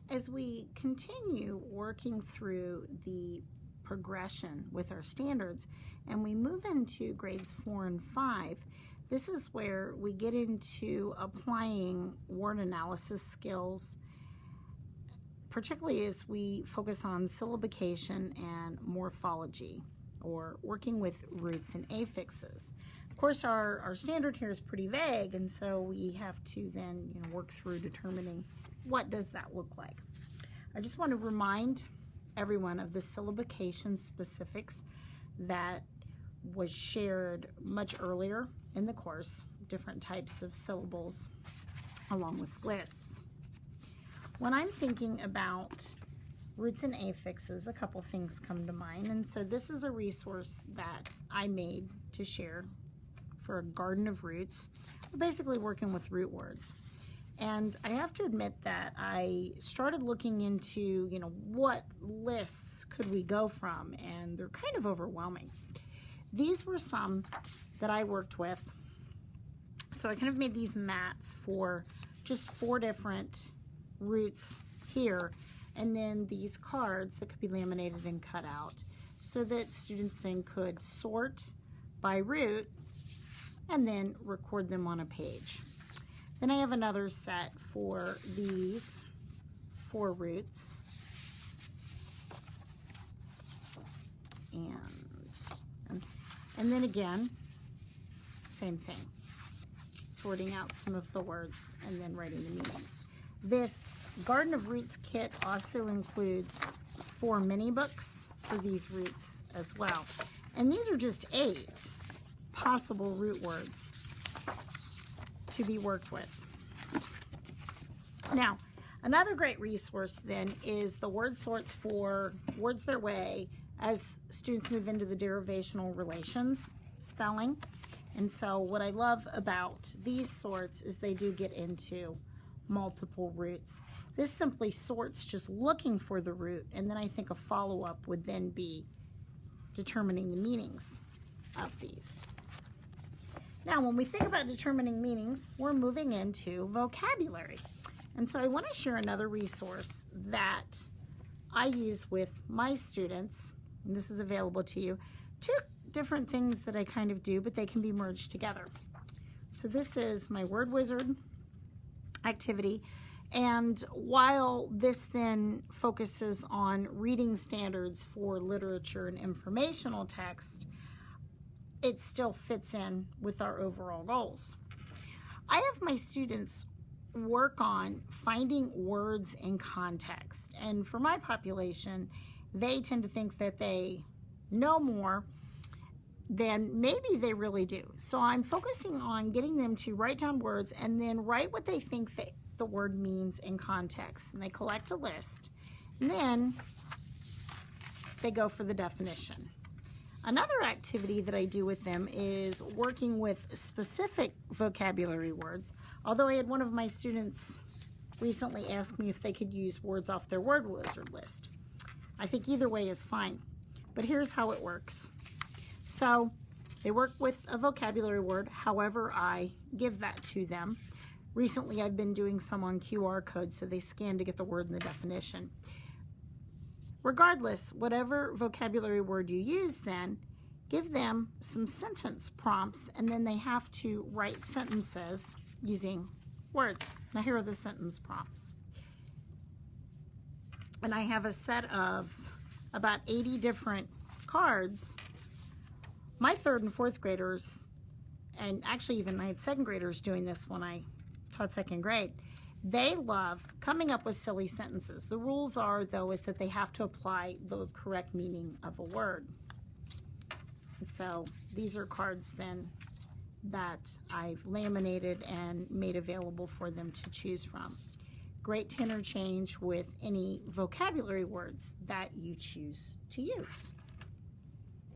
As we continue working through the progression with our standards and we move into grades 4 and 5, this is where we get into applying word analysis skills, particularly as we focus on syllabication and morphology, or working with roots and affixes. Of course, our standard here is pretty vague, and so we have to then work through determining what does that look like. I just want to remind everyone of the syllabication specifics that was shared much earlier in the course, different types of syllables along with lists. When I'm thinking about roots and affixes, a couple things come to mind, and so this is a resource that I made to share for a garden of roots. We're basically working with root words. And I have to admit that I started looking into, what lists could we go from, and they're kind of overwhelming. These were some that I worked with. So I kind of made these mats for just 4 different roots here, and then these cards that could be laminated and cut out so that students then could sort by root and then record them on a page. Then I have another set for these 4 roots, and then again, same thing, sorting out some of the words and then writing the meanings. This Garden of Roots kit also includes 4 mini books for these roots as well, and these are just 8 possible root words to be worked with. Now, another great resource then is the word sorts for Words Their Way as students move into the derivational relations spelling. And so what I love about these sorts is they do get into multiple roots. This simply sorts just looking for the root, and then I think a follow-up would then be determining the meanings of these. Now, when we think about determining meanings, we're moving into vocabulary. And so I want to share another resource that I use with my students, and this is available to you. 2 different things that I kind of do, but they can be merged together. So this is my word wizard activity, and while this then focuses on reading standards for literature and informational text, it still fits in with our overall goals. I have my students work on finding words in context, and for my population, they tend to think that they know more than maybe they really do. So I'm focusing on getting them to write down words and then write what they think that the word means in context, and they collect a list, and then they go for the definition. Another activity that I do with them is working with specific vocabulary words, although I had one of my students recently ask me if they could use words off their word wizard list. I think either way is fine, but here's how it works. So they work with a vocabulary word, however I give that to them. Recently I've been doing some on QR codes, so they scan to get the word and the definition. Regardless, whatever vocabulary word you use then, give them some sentence prompts, and then they have to write sentences using words. Now here are the sentence prompts. And I have a set of about 80 different cards. My 3rd and 4th graders, and actually even I had 2nd graders doing this when I taught 2nd grade, they love coming up with silly sentences. The rules are, though, is that they have to apply the correct meaning of a word. And so these are cards then that I've laminated and made available for them to choose from. Great to interchange with any vocabulary words that you choose to use.